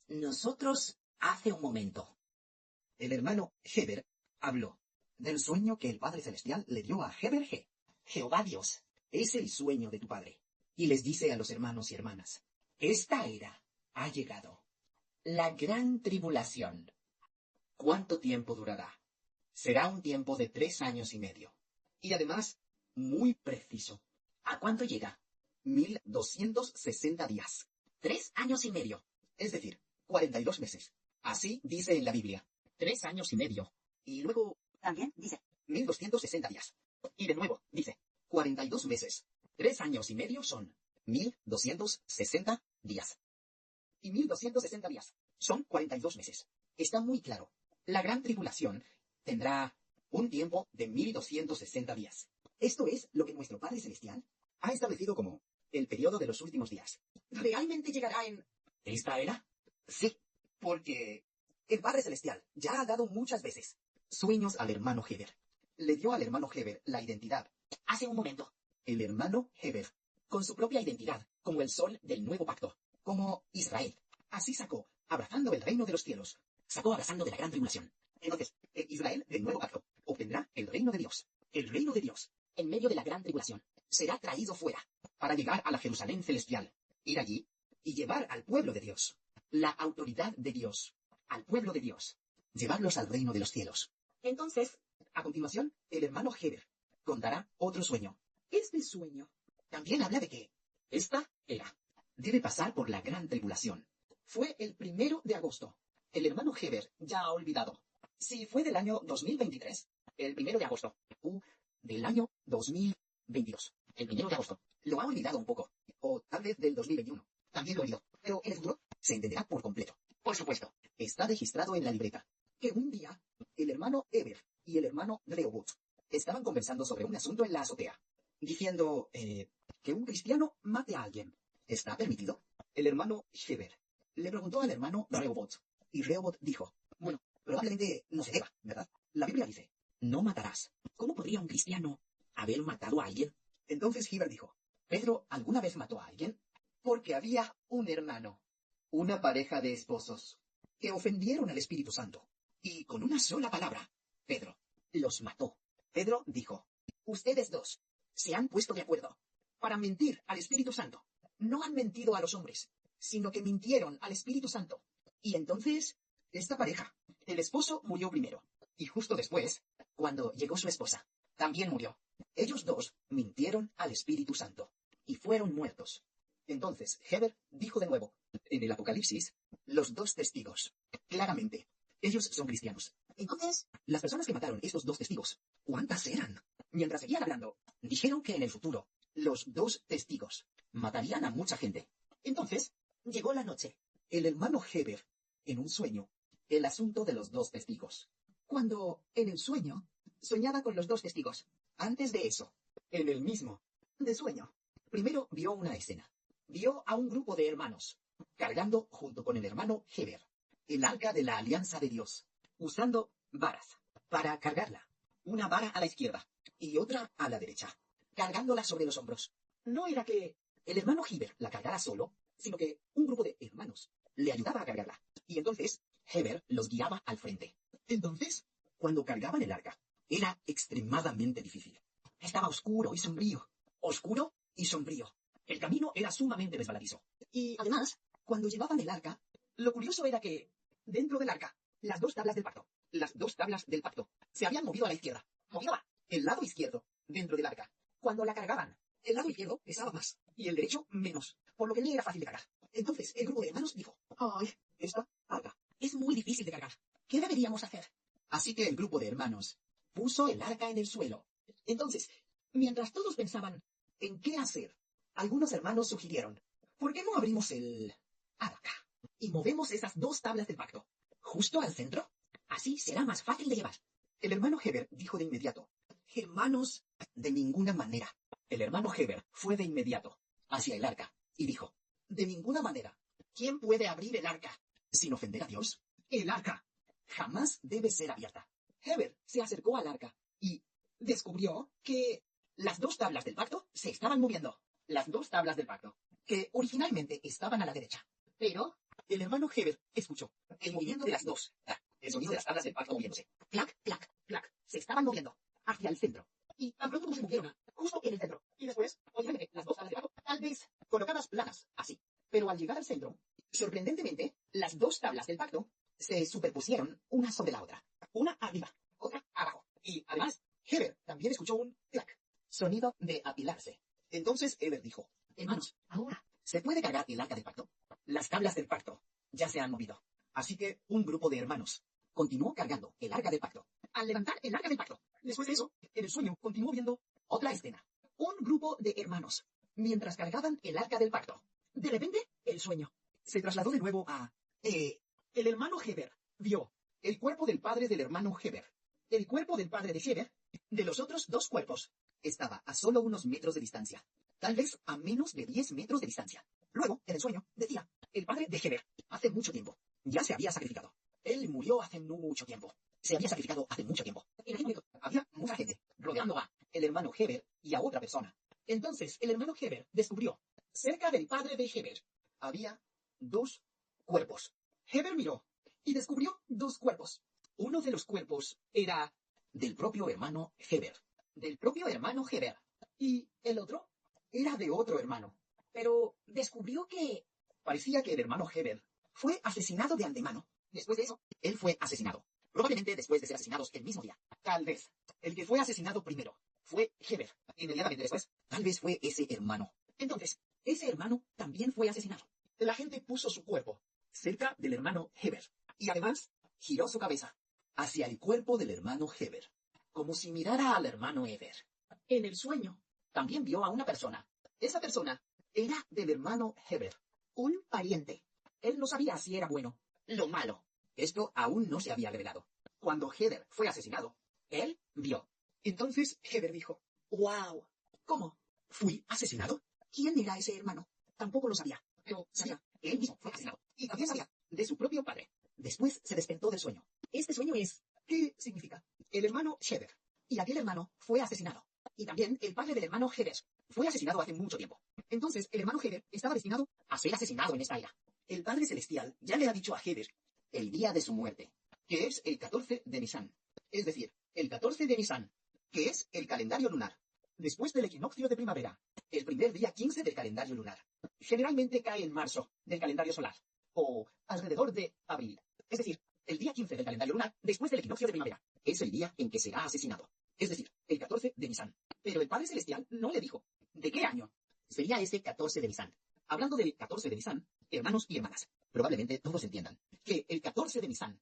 Nosotros hace un momento. El hermano Heber habló del sueño que el Padre Celestial le dio a Heber G. Jehová Dios. Es el sueño de tu Padre. Y les dice a los hermanos y hermanas, Esta era ha llegado. la gran tribulación. ¿Cuánto tiempo durará? Será un tiempo de 3 años y medio. Y además, muy preciso. ¿A cuánto llega? 1260 días. 3 años y medio. Es decir, 42 meses. Así dice en la Biblia. 3 años y medio. Y luego, También dice 1260 días. Y de nuevo, dice, 42 meses. 3 años y medio son 1260 días. Y 1260 días son 42 meses. Está muy claro. La gran tribulación tendrá un tiempo de 1260 días. Esto es lo que nuestro Padre Celestial ha establecido como el periodo de los últimos días. ¿Realmente llegará en esta era? Sí, porque el Padre Celestial ya ha dado muchas veces sueños al hermano Heber. Le dio al hermano Heber la identidad. hace un momento. El hermano Heber, con su propia identidad, como el sol del nuevo pacto, como Israel. Así sacó, abrazando el reino de los cielos. Sacó abrazando de la gran tribulación. Entonces, el Israel del nuevo pacto obtendrá el reino de Dios. El reino de Dios En medio de la gran tribulación. será traído fuera para llegar a la Jerusalén celestial, ir allí y llevar al pueblo de Dios la autoridad de Dios, al pueblo de Dios, llevarlos al reino de los cielos. Entonces, a continuación, el hermano Heber contará otro sueño. Este sueño también habla de que esta era debe pasar por la gran tribulación. Fue el 1 de agosto. El hermano Heber ya ha olvidado si fue del año 2023, el 1 de agosto, o del año 2022, el 1 de agosto. Lo ha olvidado un poco. O tal vez del 2021. También lo olvidó. Pero en el futuro se entenderá por completo. Por supuesto. Está registrado en la libreta que un día el hermano Heber y el hermano Rehoboth estaban conversando sobre un asunto en la azotea, diciendo que un cristiano mate a alguien. ¿Está permitido? El hermano Heber le preguntó al hermano Rehoboth, y Rehoboth dijo, bueno, probablemente no se deba, ¿verdad? La Biblia dice, no matarás. ¿Cómo podría un cristiano haber matado a alguien? Entonces Heber dijo, ¿Pedro alguna vez mató a alguien? Porque había un hermano, una pareja de esposos, que ofendieron al Espíritu Santo. Y con una sola palabra, Pedro los mató. Pedro dijo, ustedes dos se han puesto de acuerdo para mentir al Espíritu Santo. No han mentido a los hombres, sino que mintieron al Espíritu Santo. Y entonces, esta pareja, el esposo murió primero. Y justo después, cuando llegó su esposa, también murió. Ellos dos mintieron al Espíritu Santo y fueron muertos. Entonces Heber dijo de nuevo, en el Apocalipsis, los 2 testigos. Claramente, ellos son cristianos. Entonces, las personas que mataron estos 2 testigos, ¿cuántas eran? Mientras seguían hablando, dijeron que en el futuro, los 2 testigos matarían a mucha gente. Entonces, llegó la noche. El hermano Heber, en un sueño, el asunto de los 2 testigos. Cuando, en el sueño, soñaba con los 2 testigos. Antes de eso, en el mismo de sueño, primero vio una escena. Vio a un grupo de hermanos, cargando junto con el hermano Heber, el arca de la alianza de Dios, usando varas para cargarla. Una vara a la izquierda y otra a la derecha, cargándola sobre los hombros. No era que el hermano Heber la cargara solo, sino que un grupo de hermanos le ayudaba a cargarla. Y entonces Heber los guiaba al frente. Entonces, cuando cargaban el arca, era extremadamente difícil. Estaba oscuro y sombrío. Oscuro y sombrío. El camino era sumamente resbaladizo. Y además, cuando llevaban el arca, lo curioso era que, dentro del arca, las 2 tablas del pacto, se habían movido a la izquierda. Movía el lado izquierdo dentro del arca. Cuando la cargaban, el lado izquierdo pesaba más y el derecho menos, por lo que ni era fácil de cargar. Entonces el grupo de hermanos dijo, ¡ay, esta arca es muy difícil de cargar! ¿Qué deberíamos hacer? Así que el grupo de hermanos puso el arca en el suelo. Entonces, mientras todos pensaban en qué hacer, algunos hermanos sugirieron, ¿por qué no abrimos el arca y movemos esas 2 tablas del pacto justo al centro? Así será más fácil de llevar. El hermano Heber dijo de inmediato, hermanos, de ninguna manera. El hermano Heber fue de inmediato hacia el arca y dijo, de ninguna manera. ¿Quién puede abrir el arca sin ofender a Dios? El arca jamás debe ser abierta. Heber se acercó al arca y descubrió que las 2 tablas del pacto se estaban moviendo. Las 2 tablas del pacto, que originalmente estaban a la derecha, pero el hermano Heber escuchó el movimiento de las dos, el sonido de las tablas del pacto moviéndose. Clac, clac, clac. Se estaban moviendo hacia el centro. Y tan pronto como se movieron, justo en el centro. Y después, obviamente, las dos tablas de pacto, tal vez colocadas planas, así. Pero al llegar al centro, sorprendentemente, las dos tablas del pacto se superpusieron una sobre la otra. Una arriba, otra abajo. Y además, Heber también escuchó un clac, sonido de apilarse. Entonces Heber dijo, hermanos, ahora, ¿se puede cargar el arca del pacto? Las tablas del pacto ya se han movido. Así que un grupo de hermanos continuó cargando el arca del pacto. Al levantar el arca del pacto, después de eso, en el sueño continuó viendo otra escena. Un grupo de hermanos, mientras cargaban el arca del pacto. De repente, el sueño se trasladó de nuevo a... el hermano Heber vio el cuerpo del padre del hermano Heber. El cuerpo del padre de Heber, de los otros dos cuerpos, estaba a solo unos metros de distancia. Tal vez a menos de 10 metros de distancia. Luego, en el sueño, decía, el padre de Heber, hace mucho tiempo, ya se había sacrificado. Él murió hace mucho tiempo. Se había sacrificado hace mucho tiempo. En aquel momento había mucha gente rodeando a el hermano Heber y a otra persona. Entonces, el hermano Heber descubrió, cerca del padre de Heber, había dos cuerpos. Heber miró y descubrió dos cuerpos. Uno de los cuerpos era del propio hermano Heber. Del propio hermano Heber. Y el otro era de otro hermano. Pero descubrió que parecía que el hermano Heber fue asesinado de antemano. Después de eso, él fue asesinado. Probablemente después de ser asesinados el mismo día. Tal vez. El que fue asesinado primero fue Heber. Inmediatamente después, tal vez fue ese hermano. Entonces, ese hermano también fue asesinado. La gente puso su cuerpo cerca del hermano Heber. Y además, giró su cabeza hacia el cuerpo del hermano Heber, como si mirara al hermano Heber. En el sueño, también vio a una persona. Esa persona era del hermano Heber, un pariente. Él no sabía si era bueno, lo malo. Esto aún no se había revelado. Cuando Heber fue asesinado, él vio. Entonces Heber dijo, ¡wow! ¿Cómo? ¿Fui asesinado? ¿Quién era ese hermano? Tampoco lo sabía, pero sabía que él mismo fue asesinado. Y también sabía de su propio padre. Después se despertó del sueño. Este sueño es... ¿Qué significa? El hermano Heber. Y aquel hermano fue asesinado. Y también el padre del hermano Heber fue asesinado hace mucho tiempo. Entonces el hermano Heber estaba destinado a ser asesinado en esta era. El Padre Celestial ya le ha dicho a Heber el día de su muerte, que es el 14 de Nisan. Es decir, el 14 de Nisan, que es el calendario lunar. Después del equinoccio de primavera, el primer día 15 del calendario lunar. Generalmente cae en marzo del calendario solar, o alrededor de abril. Es decir, el día 15 del calendario lunar, después del equinoccio de primavera, es el día en que será asesinado. Es decir, el 14 de Nisan. Pero el Padre Celestial no le dijo de qué año sería ese 14 de Nisan. Hablando del 14 de Nisan, hermanos y hermanas, probablemente todos entiendan que el 14 de Nisan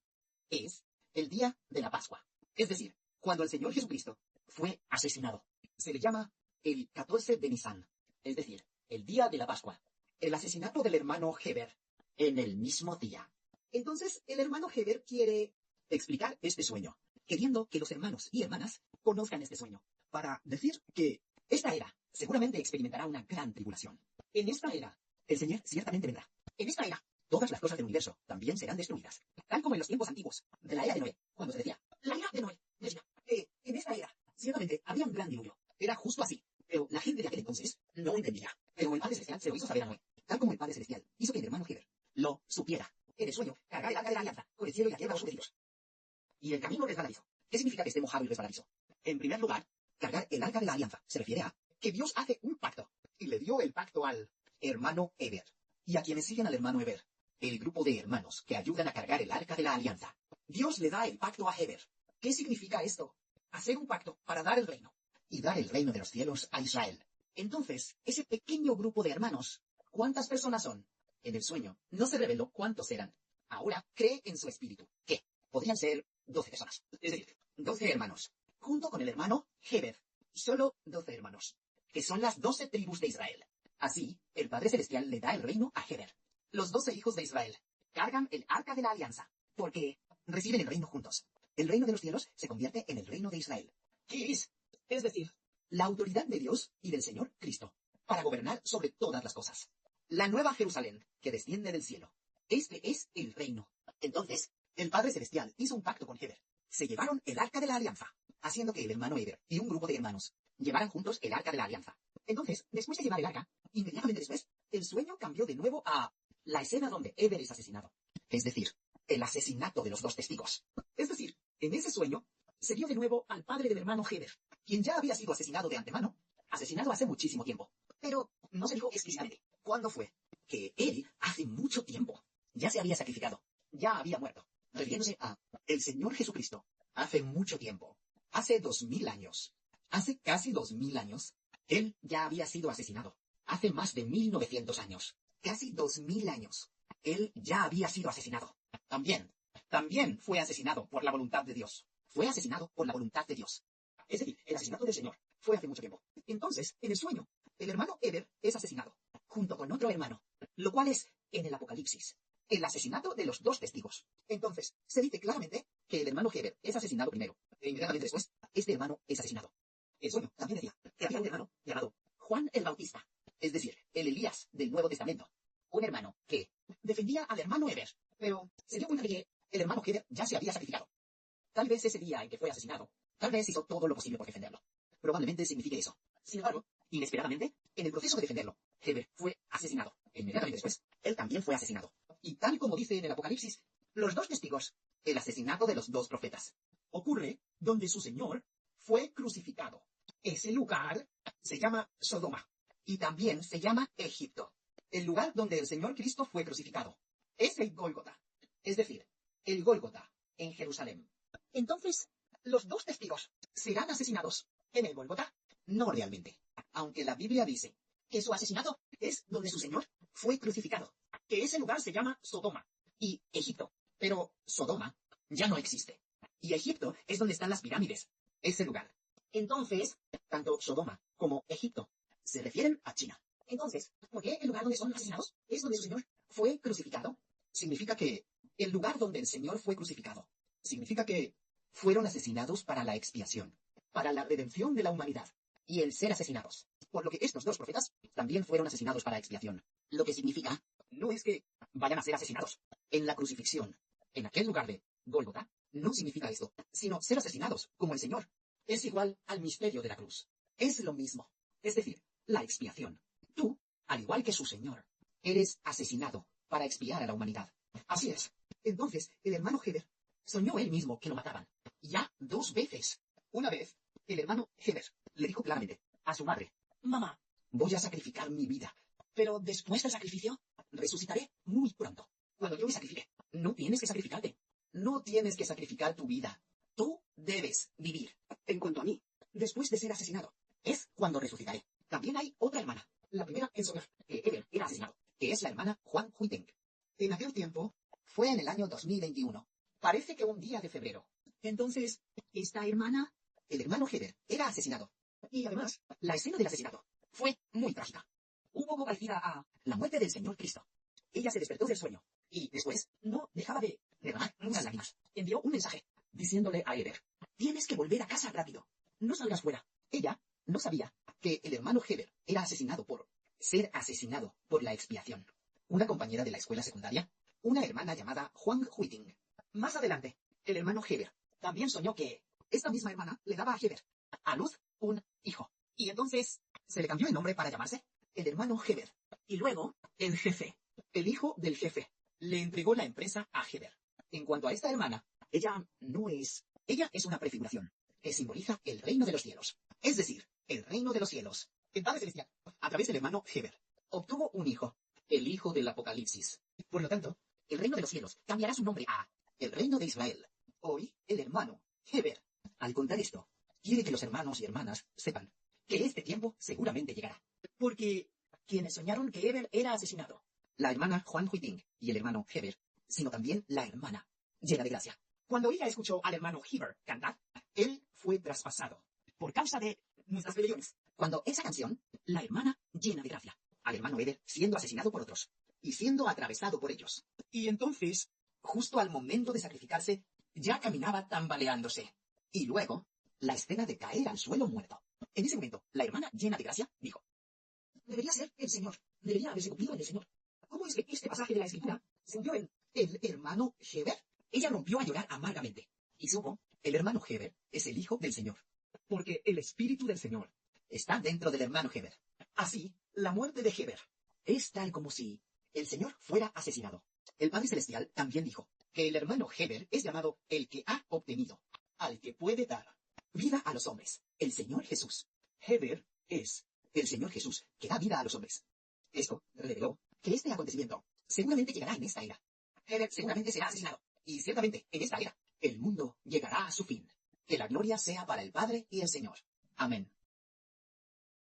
es el día de la Pascua. Es decir, cuando el Señor Jesucristo fue asesinado. Se le llama el 14 de Nisan, es decir, el día de la Pascua. El asesinato del hermano Heber en el mismo día. Entonces, el hermano Heber quiere explicar este sueño, queriendo que los hermanos y hermanas conozcan este sueño, para decir que esta era seguramente experimentará una gran tribulación. En esta era, el Señor ciertamente vendrá. En esta era, todas las cosas del universo también serán destruidas, tal como en los tiempos antiguos, de la era de Noé, cuando se decía, la era de Noé, decía, en esta era, ciertamente había un gran diluvio. Era justo así, pero la gente de aquel entonces no entendía. Pero el Padre Celestial se lo hizo saber a Noé, tal como el Padre Celestial hizo que el hermano Heber lo supiera. En el sueño, cargar el arca de la alianza, con el cielo y la tierra sucedidos. Y el camino resbaladizo. ¿Qué significa que esté mojado y resbaladizo? En primer lugar, cargar el arca de la alianza se refiere a que Dios hace un pacto, y le dio el pacto al hermano Heber, y a quienes siguen al hermano Heber, el grupo de hermanos que ayudan a cargar el arca de la alianza. Dios le da el pacto a Heber. ¿Qué significa esto? Hacer un pacto para dar el reino, y dar el reino de los cielos a Israel. Entonces, ese pequeño grupo de hermanos, ¿cuántas personas son? En el sueño no se reveló cuántos eran. Ahora cree en su espíritu, que podrían ser 12 personas, es decir, 12 hermanos, junto con el hermano Heber, solo 12 hermanos, que son las 12 tribus de Israel. Así, el Padre Celestial le da el reino a Heber. Los 12 hijos de Israel cargan el arca de la alianza, porque reciben el reino juntos. El reino de los cielos se convierte en el reino de Israel. ¿Qué es? Es decir, la autoridad de Dios y del Señor Cristo, para gobernar sobre todas las cosas. La nueva Jerusalén, que desciende del cielo. Este es el reino. Entonces, el Padre Celestial hizo un pacto con Heber. Se llevaron el arca de la alianza, haciendo que el hermano Heber y un grupo de hermanos llevaran juntos el arca de la alianza. Entonces, después de llevar el arca, inmediatamente después, el sueño cambió de nuevo a la escena donde Heber es asesinado. Es decir, el asesinato de los dos testigos. Es decir, en ese sueño, se vio de nuevo al padre del hermano Heber, Quien ya había sido asesinado de antemano, asesinado hace muchísimo tiempo. pero no se dijo explícitamente cuándo fue. Que él, hace mucho tiempo, ya se había sacrificado, ya había muerto. Refiriéndose a el Señor Jesucristo, hace mucho tiempo, hace 2000 años, hace casi 2000 años, Él ya había sido asesinado, hace más de 1900 años. casi 2000 años. Él ya había sido asesinado. También fue asesinado por la voluntad de Dios. Fue asesinado por la voluntad de Dios. Es decir, el asesinato del Señor fue hace mucho tiempo. Entonces, en el sueño, el hermano Heber es asesinado, junto con otro hermano, lo cual es, en el Apocalipsis, El asesinato de los dos testigos. entonces, se dice claramente que el hermano Heber es asesinado primero, e inmediatamente después, este hermano es asesinado. El sueño también decía que había un hermano llamado Juan el Bautista, Es decir, el Elías del Nuevo Testamento. un hermano que defendía al hermano Heber, Pero se dio cuenta de que el hermano Heber ya se había sacrificado. Tal vez ese día en que fue asesinado, tal vez hizo todo lo posible por defenderlo. Probablemente signifique eso. Sin embargo, inesperadamente, en el proceso de defenderlo, Heber fue asesinado. E inmediatamente después, él también fue asesinado. y tal como dice en el Apocalipsis, los dos testigos, el asesinato de los dos profetas, Ocurre donde su Señor fue crucificado. ese lugar se llama Sodoma y también se llama Egipto. El lugar donde el Señor Cristo fue crucificado es el Gólgota, es decir, el Gólgota en Jerusalén. Entonces, los dos testigos serán asesinados en el Gólgota. No realmente, aunque la Biblia dice Que su asesinato es donde su Señor fue crucificado. Que ese lugar se llama Sodoma y Egipto. pero Sodoma Ya no existe. Y Egipto es donde están las pirámides. ese lugar. Entonces, tanto Sodoma como Egipto se refieren a China. Entonces, ¿por qué el lugar donde son asesinados es donde su Señor fue crucificado? Significa que el lugar donde el Señor fue crucificado, significa que fueron asesinados para la expiación, Para la redención de la humanidad y el ser asesinados. por lo que estos dos profetas también fueron asesinados para expiación. Lo que significa no es que vayan a ser asesinados En la crucifixión, en aquel lugar de Gólgota, no significa esto, sino ser asesinados como el Señor. es igual al misterio de la cruz. Es lo mismo, es decir, la expiación. Tú, al igual que su Señor, eres asesinado para expiar a la humanidad. Así es. Entonces, el hermano Heber soñó él mismo que lo mataban. Ya 2 veces. Una vez, el hermano Heber le dijo claramente A su madre, mamá, voy a sacrificar mi vida. pero después del sacrificio, resucitaré muy pronto. Cuando yo me sacrifique, no tienes que sacrificarte. No tienes que sacrificar tu vida. Tú debes vivir. En cuanto a mí, después de ser asesinado, es cuando resucitaré. También hay otra hermana, la primera en soñar que Heber era asesinado. Que es la hermana Juan Huiteng. En aquel tiempo, Fue en el año 2021. Parece que un día de febrero. entonces, esta hermana, El hermano Heber era asesinado. y además, la escena del asesinato, fue muy trágica. Un poco parecida a la muerte del Señor Cristo. Ella se despertó del sueño y después no dejaba de derramar muchas lágrimas. Envió un mensaje diciéndole a Heber, tienes que volver a casa rápido. No salgas fuera. Ella no sabía que el hermano Heber era asesinado por ser asesinado por la expiación. Una compañera de la escuela secundaria, una hermana llamada Juan Huiting. Más adelante, el hermano Heber también soñó que esta misma hermana le daba a Heber a luz un hijo. Y entonces se le cambió el nombre para llamarse el hermano Heber. Y luego, el jefe, el hijo del jefe, le entregó la empresa a Heber. En cuanto a esta hermana, ella es una prefiguración que simboliza el reino de los cielos. Es decir, el reino de los cielos, el Padre Celestial, a través del hermano Heber, obtuvo un hijo, El hijo del Apocalipsis. por lo tanto, el reino de los cielos cambiará su nombre a El reino de Israel. hoy el hermano Heber. Al contar esto, quiere que los hermanos y hermanas sepan que este tiempo seguramente llegará. Porque quienes soñaron que Heber era asesinado, La hermana Juan Huiting y el hermano Heber, sino también la hermana, llena de gracia. Cuando ella escuchó al hermano Heber cantar, él fue traspasado por causa de nuestras rebeliones. Cuando esa canción, la hermana llena de gracia, al hermano Heber siendo asesinado por otros y siendo atravesado por ellos. Y entonces, justo al momento de sacrificarse, ya caminaba tambaleándose. Y luego, la escena de caer al suelo muerto. En ese momento, la hermana llena de gracia dijo, debería ser el Señor, debería haberse cumplido en el Señor. ¿Cómo es que este pasaje de la Escritura se cumplió en el hermano Heber? Ella rompió a llorar amargamente y supo, el hermano Heber es el hijo del Señor, porque el Espíritu del Señor está dentro del hermano Heber. Así, la muerte de Heber es tal como si el Señor fuera asesinado. El Padre Celestial también dijo que el hermano Heber es llamado el que ha obtenido, al que puede dar vida a los hombres, el Señor Jesús. Heber es el Señor Jesús que da vida a los hombres. Esto reveló que este acontecimiento seguramente llegará en esta era. Heber seguramente será asesinado, y ciertamente en esta era el mundo llegará a su fin. Que la gloria sea para el Padre y el Señor. Amén.